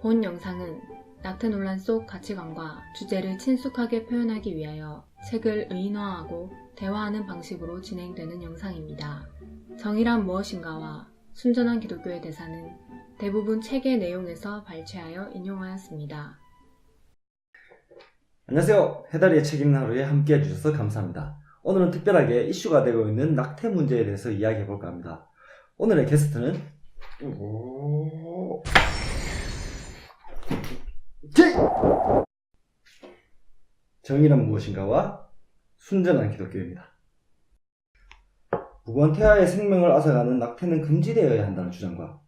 본 영상은 낙태 논란 속 가치관과 주제를 친숙하게 표현하기 위하여 책을 의인화하고 대화하는 방식으로 진행되는 영상입니다. 정의란 무엇인가와 순전한 기독교의 대사는 대부분 책의 내용에서 발췌하여 인용하였습니다. 안녕하세요. 해다리의 책 읽는 하루에 함께 해주셔서 감사합니다. 오늘은 특별하게 이슈가 되고 있는 낙태 문제에 대해서 이야기해 볼까 합니다. 오늘의 게스트는 정의란 무엇인가와 순전한 기독교입니다. 무고한 태아의 생명을 앗아가는 낙태는 금지되어야 한다는 주장과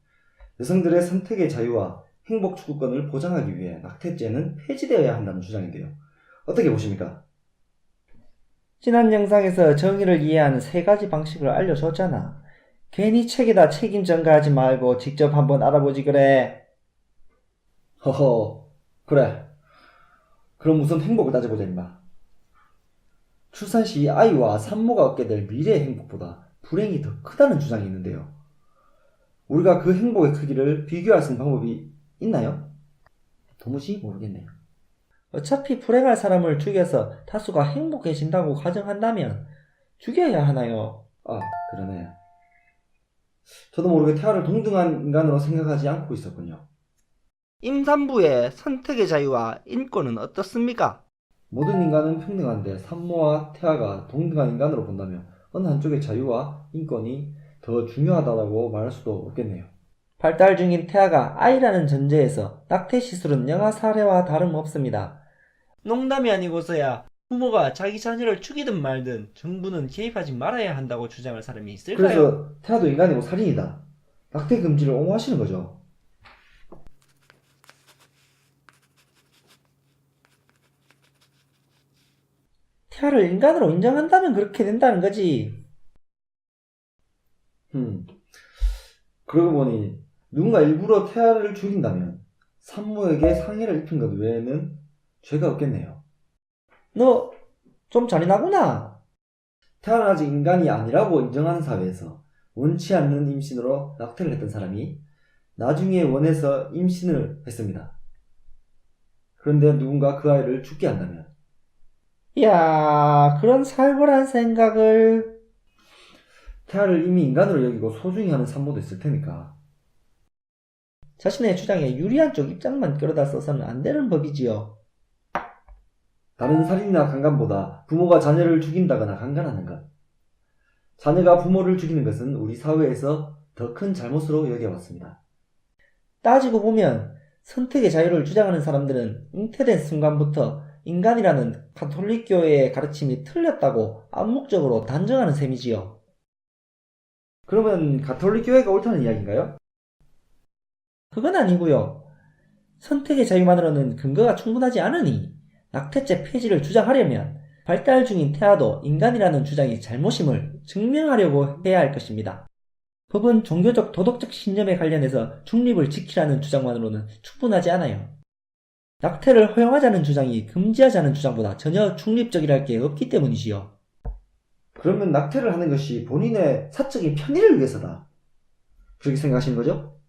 여성들의 선택의 자유와 행복 추구권을 보장하기 위해 낙태죄는 폐지되어야 한다는 주장인데요. 어떻게 보십니까? 지난 영상에서 정의를 이해하는 3가지 방식을 알려줬잖아. 괜히 책에다 책임 전가하지 말고 직접 한번 알아보지 그래. 허허, 그래. 그럼 우선 행복을 따져보자 임마. 출산 시 아이와 산모가 얻게 될 미래의 행복보다 불행이 더 크다는 주장이 있는데요. 우리가 그 행복의 크기를 비교할 수 있는 방법이 있나요? 도무지 모르겠네요. 어차피 불행할 사람을 죽여서 다수가 행복해진다고 가정한다면 죽여야 하나요? 아, 그러네. 저도 모르게 태아를 동등한 인간으로 생각하지 않고 있었군요. 임산부의 선택의 자유와 인권은 어떻습니까? 모든 인간은 평등한데 산모와 태아가 동등한 인간으로 본다면 어느 한쪽의 자유와 인권이 더 중요하다고 말할 수도 없겠네요. 발달 중인 태아가 아이라는 전제에서 낙태 시술은 영아 사례와 다름없습니다. 농담이 아니고서야 부모가 자기 자녀를 죽이든 말든 정부는 개입하지 말아야 한다고 주장할 사람이 있을까요? 그래서 태아도 인간이고 살인이다. 낙태 금지를 옹호하시는 거죠. 태아를 인간으로 인정한다면 그렇게 된다는 거지. 그러고 보니 누군가 일부러 태아를 죽인다면 산모에게 상해를 입힌 것 외에는 죄가 없겠네요. 너 좀 잔인하구나. 태아는 아직 인간이 아니라고 인정하는 사회에서 원치 않는 임신으로 낙태를 했던 사람이 나중에 원해서 임신을 했습니다. 그런데 누군가 그 아이를 죽게 한다면 이야, 그런 살벌한 생각을. 태아를 이미 인간으로 여기고 소중히 하는 산모도 있을 테니까. 자신의 주장에 유리한 쪽 입장만 끌어다 써서는 안 되는 법이지요. 다른 살인이나 강간보다 부모가 자녀를 죽인다거나 강간하는 것, 자녀가 부모를 죽이는 것은 우리 사회에서 더 큰 잘못으로 여겨왔습니다. 따지고 보면 선택의 자유를 주장하는 사람들은 잉태된 순간부터 인간이라는 가톨릭교회의 가르침이 틀렸다고 암묵적으로 단정하는 셈이지요. 그러면 가톨릭 교회가 옳다는 이야기인가요? 그건 아니고요. 선택의 자유만으로는 근거가 충분하지 않으니 낙태죄 폐지를 주장하려면 발달 중인 태아도 인간이라는 주장이 잘못임을 증명하려고 해야 할 것입니다. 법은 종교적 도덕적 신념에 관련해서 중립을 지키라는 주장만으로는 충분하지 않아요. 낙태를 허용하자는 주장이 금지하자는 주장보다 전혀 중립적이랄 게 없기 때문이지요. 그러면 낙태를 하는 것이 본인의 사적인 편의를 위해서다. 그렇게 생각하시는 거죠?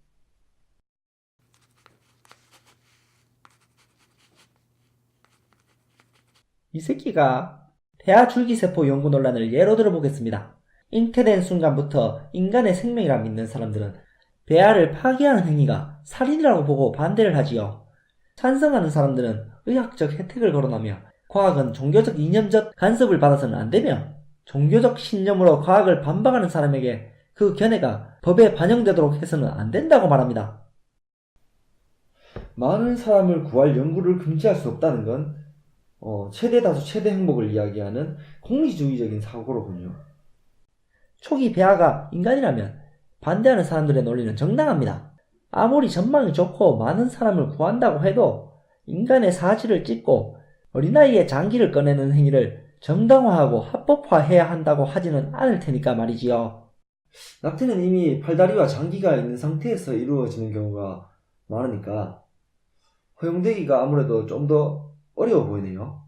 이 새끼가 태아 줄기세포 연구 논란을 예로 들어보겠습니다. 잉태된 순간부터 인간의 생명이라 믿는 사람들은 배아를 파괴하는 행위가 살인이라고 보고 반대를 하지요. 찬성하는 사람들은 의학적 혜택을 거론하며 과학은 종교적 이념적 간섭을 받아서는 안 되며 종교적 신념으로 과학을 반박하는 사람에게 그 견해가 법에 반영되도록 해서는 안 된다고 말합니다. 많은 사람을 구할 연구를 금지할 수 없다는 건 최대 다수 최대 행복을 이야기하는 공리주의적인 사고로군요. 초기 배아가 인간이라면 반대하는 사람들의 논리는 정당합니다. 아무리 전망이 좋고 많은 사람을 구한다고 해도 인간의 사지를 찢고 어린아이의 장기를 꺼내는 행위를 정당화하고 합법화해야 한다고 하지는 않을 테니까 말이지요. 낙태는 이미 팔다리와 장기가 있는 상태에서 이루어지는 경우가 많으니까 허용되기가 아무래도 좀 더 어려워 보이네요.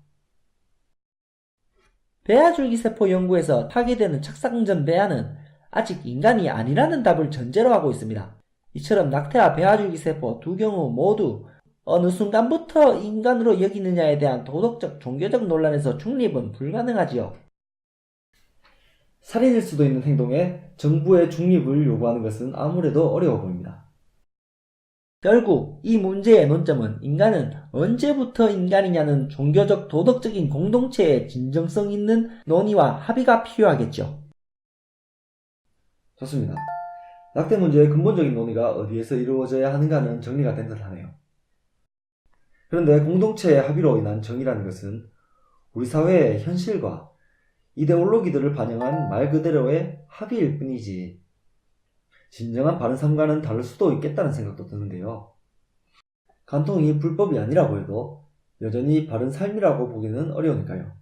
배아줄기세포 연구에서 파괴되는 착상전 배아는 아직 인간이 아니라는 답을 전제로 하고 있습니다. 이처럼 낙태와 배아줄기세포 두 경우 모두 어느 순간부터 인간으로 여기느냐에 대한 도덕적, 종교적 논란에서 중립은 불가능하지요. 살인일 수도 있는 행동에 정부의 중립을 요구하는 것은 아무래도 어려워 보입니다. 결국 이 문제의 논점은 인간은 언제부터 인간이냐는 종교적, 도덕적인 공동체의 진정성 있는 논의와 합의가 필요하겠죠. 좋습니다. 낙태 문제의 근본적인 논의가 어디에서 이루어져야 하는가는 정리가 된 듯하네요. 그런데 공동체의 합의로 인한 정의라는 것은 우리 사회의 현실과 이데올로기들을 반영한 말 그대로의 합의일 뿐이지 진정한 바른 삶과는 다를 수도 있겠다는 생각도 드는데요. 간통이 불법이 아니라고 해도 여전히 바른 삶이라고 보기는 어려우니까요.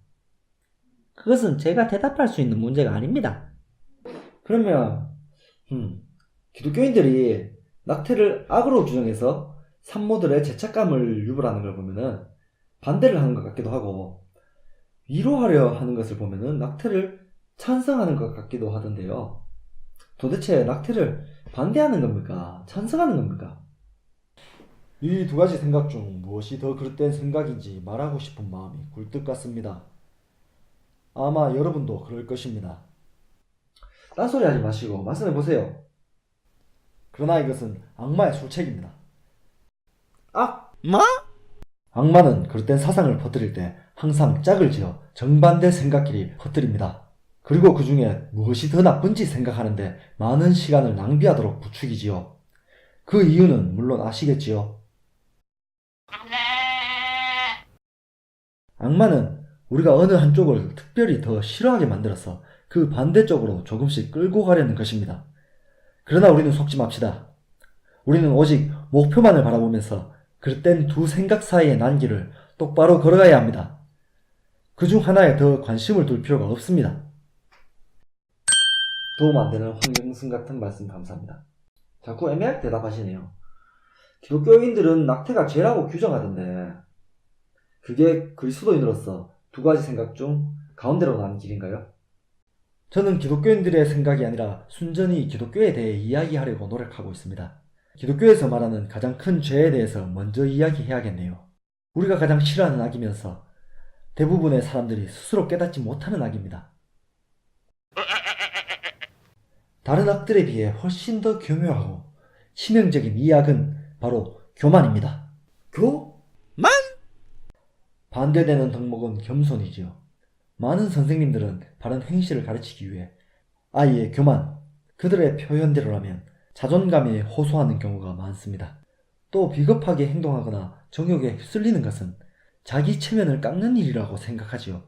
그것은 제가 대답할 수 있는 문제가 아닙니다. 그러면 기독교인들이 낙태를 악으로 규정해서 산모들의 죄책감을 유발하는 걸 보면은 반대를 하는 것 같기도 하고, 위로하려 하는 것을 보면은 낙태를 찬성하는 것 같기도 하던데요. 도대체 낙태를 반대하는 겁니까? 찬성하는 겁니까? 이 두 가지 생각 중 무엇이 더 그릇된 생각인지 말하고 싶은 마음이 굴뚝 같습니다. 아마 여러분도 그럴 것입니다. 딴소리 하지 마시고 말씀해 보세요. 그러나 이것은 악마의 술책입니다. 뭐? 악마는 그릇된 사상을 퍼뜨릴 때 항상 짝을 지어 정반대 생각끼리 퍼뜨립니다. 그리고 그 중에 무엇이 더 나쁜지 생각하는데 많은 시간을 낭비하도록 부추기지요. 그 이유는 물론 아시겠지요. 악마는 우리가 어느 한쪽을 특별히 더 싫어하게 만들어서 그 반대쪽으로 조금씩 끌고 가려는 것입니다. 그러나 우리는 속지 맙시다. 우리는 오직 목표만을 바라보면서 그릇된 두 생각 사이의 난길을 똑바로 걸어가야 합니다. 그 중 하나에 더 관심을 둘 필요가 없습니다. 도움 안 되는 황경승 같은 말씀 감사합니다. 자꾸 애매하게 대답하시네요. 기독교인들은 낙태가 죄라고 규정하던데 그게 그리스도인으로서 두 가지 생각 중 가운데로 나는 길인가요? 저는 기독교인들의 생각이 아니라 순전히 기독교에 대해 이야기하려고 노력하고 있습니다. 기독교에서 말하는 가장 큰 죄에 대해서 먼저 이야기해야겠네요. 우리가 가장 싫어하는 악이면서 대부분의 사람들이 스스로 깨닫지 못하는 악입니다. 다른 악들에 비해 훨씬 더 교묘하고 치명적인 이 악은 바로 교만입니다. 교만? 반대되는 덕목은 겸손이지요. 많은 선생님들은 바른 행실을 가르치기 위해 아이의 교만, 그들의 표현대로라면 자존감에 호소하는 경우가 많습니다. 또 비겁하게 행동하거나 정욕에 휩쓸리는 것은 자기 체면을 깎는 일이라고 생각하지요.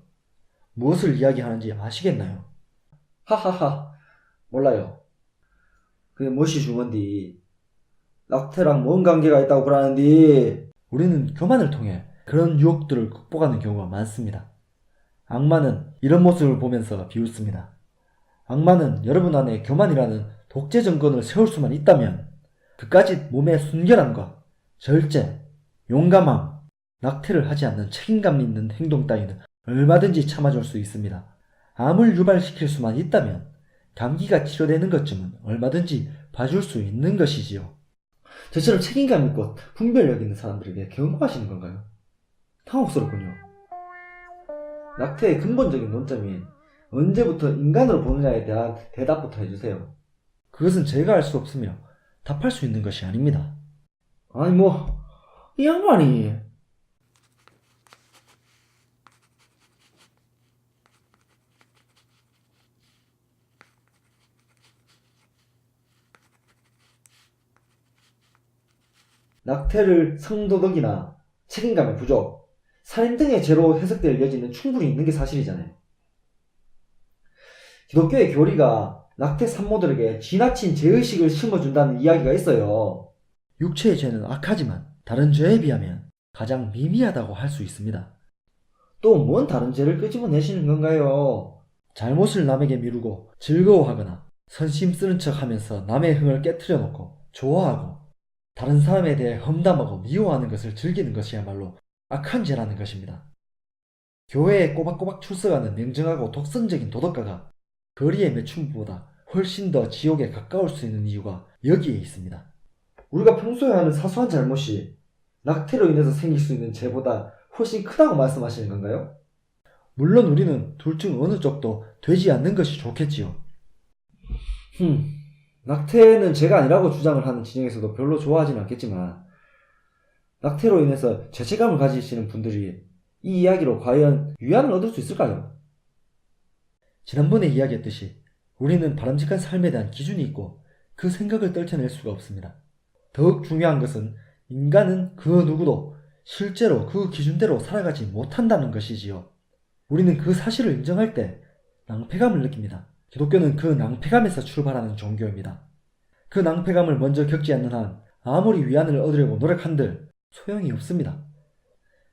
무엇을 이야기하는지 아시겠나요? 하하하, 몰라요. 그게 무엇이 중요한디? 낙태랑 뭔 관계가 있다고 그러는디? 우리는 교만을 통해 그런 유혹들을 극복하는 경우가 많습니다. 악마는 이런 모습을 보면서 비웃습니다. 악마는 여러분 안에 교만이라는 독재 정권을 세울 수만 있다면 그까짓 몸의 순결함과 절제, 용감함, 낙태를 하지 않는 책임감 있는 행동 따위는 얼마든지 참아줄 수 있습니다. 암을 유발시킬 수만 있다면 감기가 치료되는 것쯤은 얼마든지 봐줄 수 있는 것이지요. 저처럼 책임감 있고 분별력 있는 사람들에게 경고하시는 건가요? 당혹스럽군요. 낙태의 근본적인 논점인 언제부터 인간으로 보느냐에 대한 대답부터 해주세요. 그것은 제가 알 수 없으며 답할 수 있는 것이 아닙니다. 아니 이 양반이 낙태를 성도덕이나 책임감의 부족, 살인 등의 죄로 해석될 여지는 충분히 있는 게 사실이잖아요. 기독교의 교리가 낙태 산모들에게 지나친 죄의식을 심어준다는 이야기가 있어요. 육체의 죄는 악하지만 다른 죄에 비하면 가장 미미하다고 할 수 있습니다. 또 뭔 다른 죄를 끄집어내시는 건가요? 잘못을 남에게 미루고 즐거워하거나 선심 쓰는 척 하면서 남의 흥을 깨트려 놓고 좋아하고 다른 사람에 대해 험담하고 미워하는 것을 즐기는 것이야말로 악한 죄라는 것입니다. 교회에 꼬박꼬박 출석하는 냉정하고 독선적인 도덕가가 거리의 매춘부보다 훨씬 더 지옥에 가까울 수 있는 이유가 여기에 있습니다. 우리가 평소에 하는 사소한 잘못이 낙태로 인해서 생길 수 있는 죄보다 훨씬 크다고 말씀하시는 건가요? 물론 우리는 둘 중 어느 쪽도 되지 않는 것이 좋겠지요. 낙태는 죄가 아니라고 주장을 하는 진영에서도 별로 좋아하지는 않겠지만 낙태로 인해서 죄책감을 가지시는 분들이 이 이야기로 과연 위안을 얻을 수 있을까요? 지난번에 이야기했듯이 우리는 바람직한 삶에 대한 기준이 있고 그 생각을 떨쳐낼 수가 없습니다. 더욱 중요한 것은 인간은 그 누구도 실제로 그 기준대로 살아가지 못한다는 것이지요. 우리는 그 사실을 인정할 때 낭패감을 느낍니다. 기독교는 그 낭패감에서 출발하는 종교입니다. 그 낭패감을 먼저 겪지 않는 한 아무리 위안을 얻으려고 노력한들 소용이 없습니다.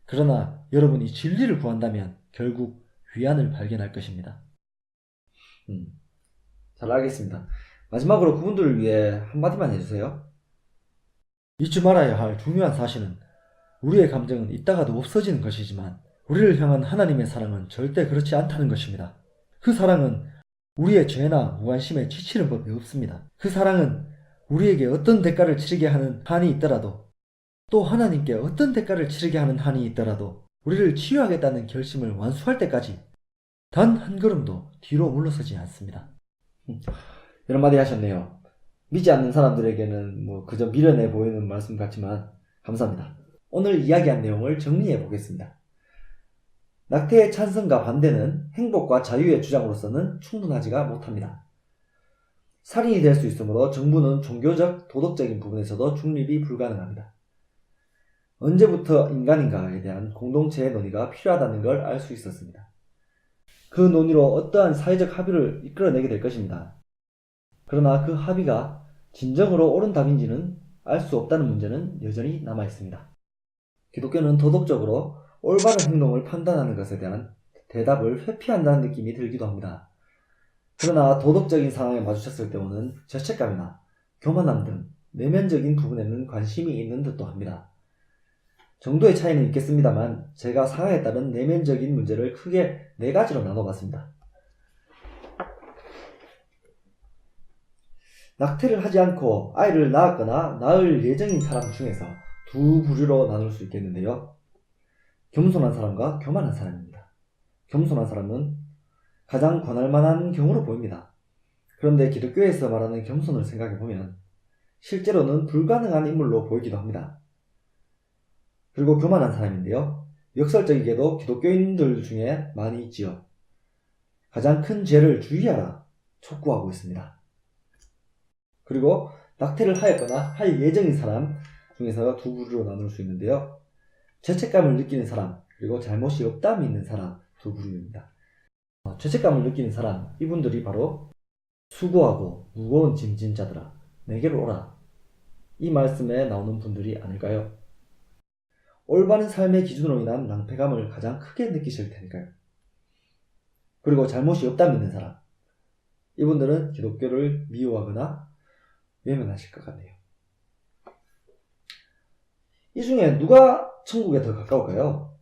그러나 여러분이 진리를 구한다면 결국 위안을 발견할 것입니다. 잘 알겠습니다. 마지막으로 그분들을 위해 한마디만 해주세요. 잊지 말아야 할 중요한 사실은 우리의 감정은 있다가도 없어지는 것이지만 우리를 향한 하나님의 사랑은 절대 그렇지 않다는 것입니다. 그 사랑은 우리의 죄나 무관심에 지치는 법이 없습니다. 그 사랑은 우리에게 어떤 대가를 치르게 하는 한이 있더라도 또 하나님께 어떤 대가를 치르게 하는 한이 있더라도 우리를 치유하겠다는 결심을 완수할 때까지 단 한 걸음도 뒤로 물러서지 않습니다. 이런 마디 하셨네요. 믿지 않는 사람들에게는 그저 미련해 보이는 말씀 같지만 감사합니다. 오늘 이야기한 내용을 정리해 보겠습니다. 낙태의 찬성과 반대는 행복과 자유의 주장으로서는 충분하지가 못합니다. 살인이 될 수 있으므로 정부는 종교적, 도덕적인 부분에서도 중립이 불가능합니다. 언제부터 인간인가에 대한 공동체의 논의가 필요하다는 걸 알 수 있었습니다. 그 논의로 어떠한 사회적 합의를 이끌어내게 될 것입니다. 그러나 그 합의가 진정으로 옳은 답인지는 알 수 없다는 문제는 여전히 남아 있습니다. 기독교는 도덕적으로 올바른 행동을 판단하는 것에 대한 대답을 회피한다는 느낌이 들기도 합니다. 그러나 도덕적인 상황에 마주쳤을 때 오는 죄책감이나 교만함 등 내면적인 부분에는 관심이 있는 듯도 합니다. 정도의 차이는 있겠습니다만 제가 상황에 따른 내면적인 문제를 크게 4가지로 나눠봤습니다. 낙태를 하지 않고 아이를 낳았거나 낳을 예정인 사람 중에서 두 부류로 나눌 수 있겠는데요. 겸손한 사람과 교만한 사람입니다. 겸손한 사람은 가장 권할 만한 경우로 보입니다. 그런데 기독교에서 말하는 겸손을 생각해보면 실제로는 불가능한 인물로 보이기도 합니다. 그리고 교만한 사람인데요. 역설적이게도 기독교인들 중에 많이 있지요. 가장 큰 죄를 주의하라 촉구하고 있습니다. 그리고 낙태를 하였거나 할 예정인 사람 중에서 두 부류로 나눌 수 있는데요. 죄책감을 느끼는 사람, 그리고 잘못이 없다 믿는 사람 두 부류입니다. 죄책감을 느끼는 사람, 이분들이 바로 수고하고 무거운 짐 진 자들아 내게로 오라, 이 말씀에 나오는 분들이 아닐까요? 올바른 삶의 기준으로 인한 낭패감을 가장 크게 느끼실 테니까요. 그리고 잘못이 없다 믿는 사람, 이분들은 기독교를 미워하거나 외면하실 것 같네요. 이 중에 누가 천국에 더 가까울까요?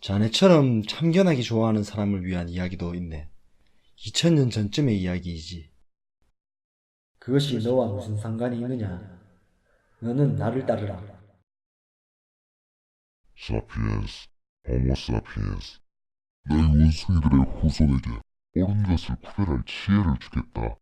자네처럼 참견하기 좋아하는 사람을 위한 이야기도 있네. 2000년 전쯤의 이야기이지. 그것이 너와 무슨 상관이 있느냐? 너는 나를 따르라. 사피엔스, 호모 사피엔스. 너희 원숭이들의 후손에게 옳은 것을 구별할 지혜를 주겠다.